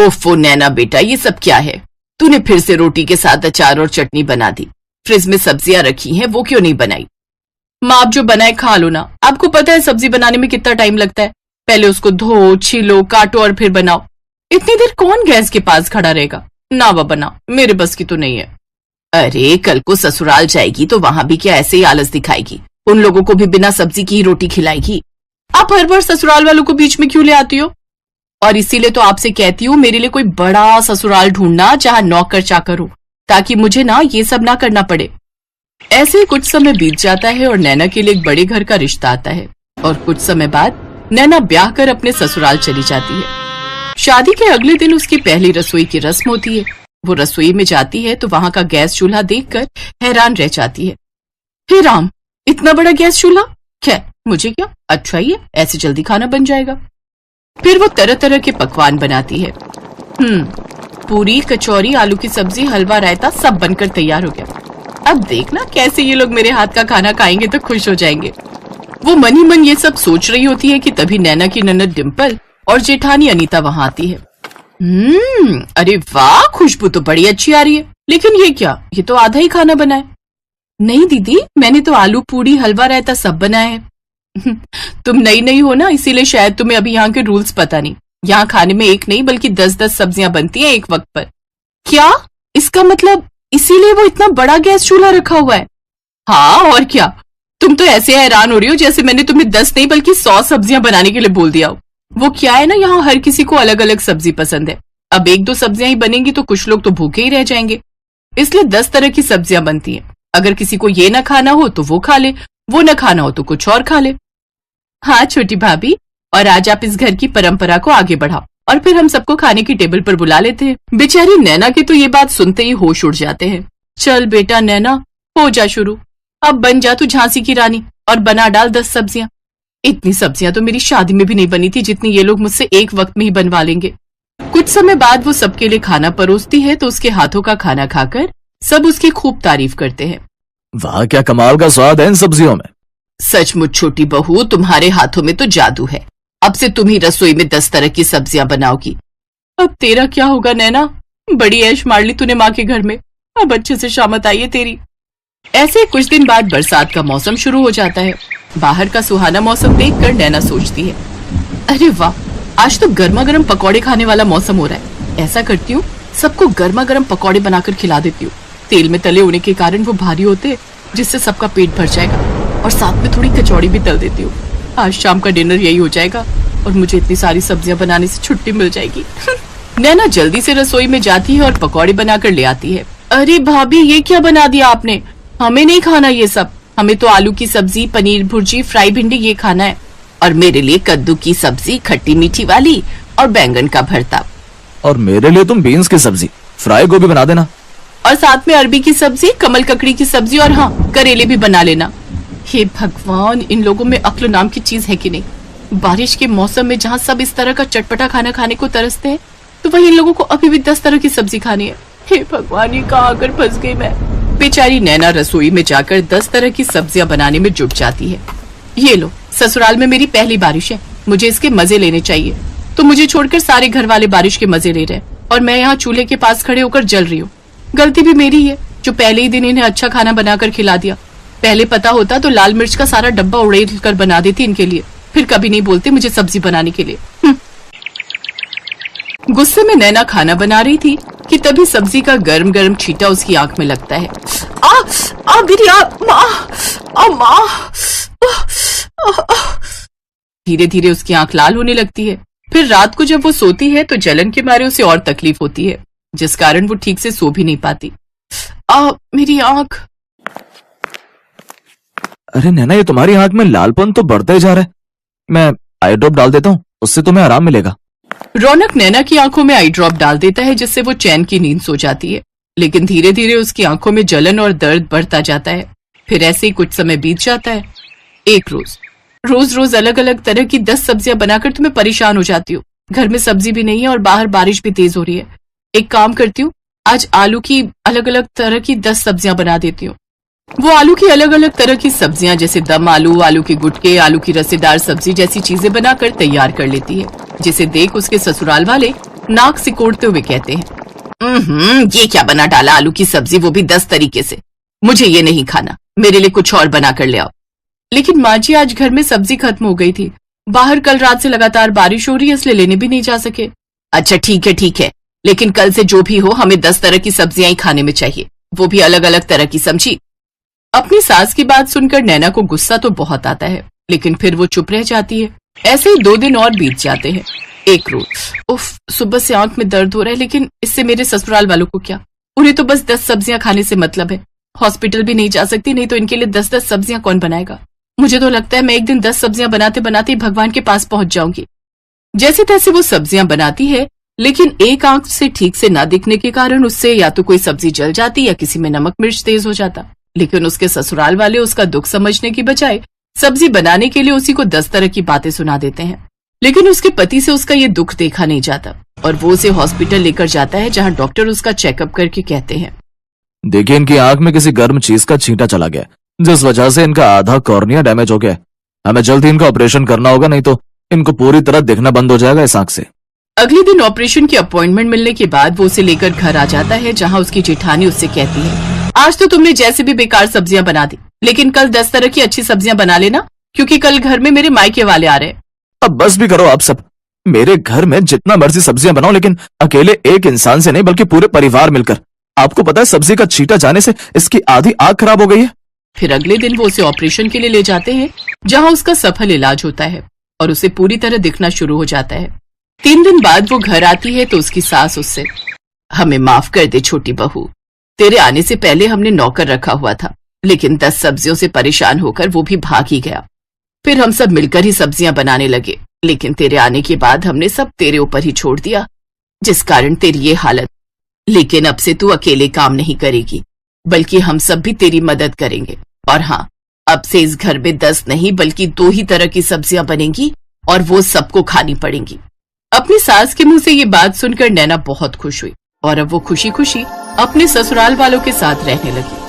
ओफो नैना बेटा, ये सब क्या है? तूने फिर से रोटी के साथ अचार और चटनी बना दी। फ्रिज में सब्जियां रखी हैं, वो क्यों नहीं बनाई? माँ आप जो बनाए खा लो ना। आपको पता है सब्जी बनाने में कितना टाइम लगता है। पहले उसको धो, छीलो, काटो और फिर बनाओ। इतनी देर कौन गैस के पास खड़ा रहेगा? ना बाबा ना, मेरे बस की तो नहीं है। अरे कल को ससुराल जाएगी तो वहां भी क्या ऐसे ही आलस दिखाएगी? उन लोगों को भी बिना सब्जी की ही रोटी खिलाएगी। आप हर बार ससुराल वालों को बीच में क्यों ले आती हो? और इसीलिए तो आपसे कहती हूँ मेरे लिए कोई बड़ा ससुराल ढूंढना जहाँ नौकर चाकर हो, ताकि मुझे ना ये सब ना करना पड़े। ऐसे ही कुछ समय बीत जाता है और नैना के लिए एक बड़े घर का रिश्ता आता है और कुछ समय बाद नैना ब्याह कर अपने ससुराल चली जाती है। शादी के अगले दिन उसकी पहली रसोई की रस्म होती है। वो रसोई में जाती है तो वहां का गैस चूल्हा देखकर हैरान रह जाती है। हे राम, इतना बड़ा गैस चूल्हा! खैर मुझे क्या, अच्छा ही है, ऐसे जल्दी खाना बन जाएगा। फिर वो तरह तरह के पकवान बनाती है। पूरी, कचौरी, आलू की सब्जी, हलवा, रायता सब बनकर तैयार हो गया। अब देखना कैसे ये लोग मेरे हाथ का खाना खाएंगे तो खुश हो जाएंगे। वो मन ही मन ये सब सोच रही होती है कि तभी नैना की ननद डिम्पल और जेठानी अनीता वहां आती है। अरे वाह, खुशबू तो बड़ी अच्छी आ रही है। लेकिन ये क्या, ये तो आधा ही खाना बना है। नहीं दीदी, मैंने तो आलू पूरी, हलवा, रायता सब बनाया है। तुम नई नई हो ना, इसीलिए शायद तुम्हें अभी यहाँ के रूल्स पता नहीं। यहाँ खाने में एक नहीं बल्कि 10-10 सब्जियां बनती हैं एक वक्त पर। क्या? इसका मतलब इसीलिए वो इतना बड़ा गैस चूल्हा रखा हुआ है? हाँ और क्या। तुम तो ऐसे हैरान हो रही हो जैसे मैंने तुम्हें 10 नहीं बल्कि 100 सब्जियां बनाने के लिए बोल दिया हो। वो क्या है ना, यहाँ हर किसी को अलग अलग सब्जी पसंद है। अब 1-2 सब्जियां ही बनेंगी तो कुछ लोग तो भूखे ही रह जाएंगे, इसलिए 10 तरह की सब्जियां बनती हैं। अगर किसी को ये ना खाना हो तो वो खा ले, वो न खाना हो तो कुछ और खा ले। हाँ छोटी भाभी, और आज आप इस घर की परंपरा को आगे बढ़ाओ और फिर हम सबको खाने की टेबल पर बुला लेते हैं। बेचारी नैना की तो ये बात सुनते ही होश उड़ जाते हैं। चल बेटा नैना, हो जा शुरू। अब बन जा तू झांसी की रानी और बना डाल 10 सब्जियां। इतनी सब्जियां तो मेरी शादी में भी नहीं बनी थी जितनी ये लोग मुझसे एक वक्त में ही बनवा लेंगे। कुछ समय बाद वो सबके लिए खाना परोसती है तो उसके हाथों का खाना खाकर सब उसकी खूब तारीफ करते हैं। वाह, क्या कमाल का स्वाद है इन सब्जियों में। सचमुच छोटी बहू, तुम्हारे हाथों में तो जादू है। अब से तुम ही रसोई में 10 तरह की सब्जियां बनाओगी। अब तेरा क्या होगा नैना, बड़ी ऐश मार ली तूने माँ के घर में। अब अच्छे से शामत आई है तेरी। ऐसे कुछ दिन बाद बरसात का मौसम शुरू हो जाता है। बाहर का सुहाना मौसम देखकर नैना सोचती है, अरे वाह, आज तो गर्मा गर्म पकौड़े खाने वाला मौसम हो रहा है। ऐसा करती हूँ, सबको गर्मा गर्म पकौड़े बनाकर खिला देती हूँ। तेल में तले होने के कारण वो भारी होते, जिससे सबका पेट भर जाएगा। और साथ में थोड़ी कचौड़ी भी तल देती हूँ। आज शाम का डिनर यही हो जाएगा और मुझे इतनी सारी सब्जियां बनाने से छुट्टी मिल जाएगी। नैना जल्दी से रसोई में जाती है और पकौड़े बनाकर ले आती है। अरे भाभी, ये क्या बना दिया आपने? हमें नहीं खाना ये सब। हमें तो आलू की सब्जी, पनीर भुर्जी, फ्राई भिंडी ये खाना है। और मेरे लिए कद्दू की सब्जी, खट्टी मीठी वाली, और बैंगन का भरता। और मेरे लिए तुम बीन्स की सब्जी, फ्राई गोभी बना देना। और साथ में अरबी की सब्जी, कमल ककड़ी की सब्जी, और हाँ, करेले भी बना लेना। हे भगवान, इन लोगों में अक्ल नाम की चीज है कि नहीं। बारिश के मौसम में जहाँ सब इस तरह का चटपटा खाना खाने को तरसते हैं, तो वही इन लोगों को अभी भी 10 तरह की सब्जी खानी है। हे भगवान, ये कहाँ आकर फंस गई मैं। बेचारी नैना रसोई में जाकर 10 तरह की सब्जियां बनाने में जुट जाती है। ये लो, ससुराल में मेरी पहली बारिश है, मुझे इसके मजे लेने चाहिए। तो मुझे छोड़कर सारे घर वाले बारिश के मजे ले रहे हैं और मैं यहाँ चूल्हे के पास खड़े होकर जल रही हूँ। गलती भी मेरी है जो पहले ही दिन इन्हें अच्छा खाना बनाकर खिला दिया। पहले पता होता तो लाल मिर्च का सारा डब्बा उड़ेल कर बना देती इनके लिए, फिर कभी नहीं बोलते मुझे सब्जी बनाने के लिए। गुस्से में नैना खाना बना रही थी कि तभी सब्जी का गर्म गर्म छींटा उसकी आंख में लगता है। मेरी माँ। धीरे धीरे उसकी आंख लाल होने लगती है। फिर रात को जब वो सोती है तो जलन के मारे उसे और तकलीफ होती है, जिस कारण वो ठीक से सो भी नहीं पाती। मेरी आंख। अरे नैना, ये तुम्हारी आंख में लालपन तो बढ़ते जा रहा है। मैं आई ड्रॉप डाल देता हूँ, उससे तुम्हें आराम मिलेगा। रौनक नैना की आंखों में आई ड्रॉप डाल देता है, जिससे वो चैन की नींद सो जाती है। लेकिन धीरे धीरे उसकी आंखों में जलन और दर्द बढ़ता जाता है। फिर ऐसे ही कुछ समय बीत जाता है। एक रोज अलग अलग तरह की 10 सब्जियां बनाकर तुम्हें परेशान हो जाती हूँ। घर में सब्जी भी नहीं है और बाहर बारिश भी तेज हो रही है। एक काम करती हूँ, आज आलू की अलग अलग तरह की 10 सब्जियां बना देती हूँ। वो आलू की अलग अलग तरह की सब्जियां जैसे दम आलू, आलू के गुटके, आलू की रसेदार सब्जी जैसी चीजें बनाकर तैयार कर लेती है, जिसे देख उसके ससुराल वाले नाक सिकोड़ते हुए कहते हैं, ये क्या बना डाला, आलू की सब्जी, वो भी 10 तरीके से। मुझे ये नहीं खाना, मेरे लिए कुछ और बना कर ले आओ। लेकिन माँ जी आज घर में सब्जी खत्म हो गई थी, बाहर कल रात से लगातार बारिश हो रही है, इसलिए लेने भी नहीं जा सके। अच्छा ठीक है, लेकिन कल से जो भी हो हमें 10 तरह की सब्जियां ही खाने में चाहिए, वो भी अलग अलग तरह की, समझी? अपनी सास की बात सुनकर नैना को गुस्सा तो बहुत आता है, लेकिन फिर वो चुप रह जाती है। ऐसे ही 2 दिन और बीत जाते हैं। एक रोज, उफ, सुबह से आंख में दर्द हो रहा है, लेकिन इससे मेरे ससुराल वालों को क्या, उन्हें तो बस 10 सब्जियां खाने से मतलब है। हॉस्पिटल भी नहीं जा सकती, नहीं तो इनके लिए 10-10 सब्जियां कौन बनाएगा। मुझे तो लगता है मैं एक दिन 10 सब्जियां बनाते बनाते भगवान के पास पहुंच जाऊंगी। जैसे तैसे वो सब्जियां बनाती है, लेकिन एक आंख से ठीक से ना दिखने के कारण उससे या तो कोई सब्जी जल जाती या किसी में नमक मिर्च तेज हो जाता। लेकिन उसके ससुराल वाले उसका दुख समझने की बजाय सब्जी बनाने के लिए उसी को 10 तरह की बातें सुना देते हैं। लेकिन उसके पति से उसका ये दुख देखा नहीं जाता और वो उसे हॉस्पिटल लेकर जाता है, जहां डॉक्टर उसका चेकअप करके कहते हैं, देखिए इनकी आंख में किसी गर्म चीज का छींटा चला गया, जिस वजह से इनका आधा कॉर्निया डैमेज हो गया। हमें जल्द ही इनका ऑपरेशन करना होगा, नहीं तो इनको पूरी तरह दिखना बंद हो जाएगा इस आंख से। अगले दिन ऑपरेशन की अपॉइंटमेंट मिलने के बाद वो उसे लेकर घर आ जाता है, जहां उसकी जेठानी उससे कहती है, आज तो तुमने जैसे भी बेकार सब्जियां बना दी, लेकिन कल 10 तरह की अच्छी सब्जियां बना लेना, क्योंकि कल घर में मेरे मायके वाले आ रहे हैं। अब बस भी करो आप सब, मेरे घर में जितना मर्जी सब्जियां बनाओ, लेकिन अकेले एक इंसान से नहीं बल्कि पूरे परिवार मिलकर। आपको पता है सब्जी का छींटा जाने से इसकी आधी आंख खराब हो गई है। फिर अगले दिन वो उसे ऑपरेशन के लिए ले जाते हैं, जहां उसका सफल इलाज होता है और उसे पूरी तरह दिखना शुरू हो जाता है। 3 दिन बाद वो घर आती है तो उसकी सास उससे, हमें माफ कर दे छोटी बहू, तेरे आने से पहले हमने नौकर रखा हुआ था, लेकिन 10 सब्जियों से परेशान होकर वो भी भाग ही गया। फिर हम सब मिलकर ही सब्जियां बनाने लगे, लेकिन तेरे आने के बाद हमने सब तेरे ऊपर ही छोड़ दिया, जिस कारण तेरी ये हालत। लेकिन अब से तू अकेले काम नहीं करेगी, बल्कि हम सब भी तेरी मदद करेंगे। और हाँ, अब से इस घर में 10 नहीं बल्कि 2 ही तरह की सब्जियां बनेंगी और वो सबको खानी पड़ेंगी। अपनी सास के मुंह से ये बात सुनकर नैना बहुत खुश हुई और अब वो खुशी खुशी अपने ससुराल वालों के साथ रहने लगी।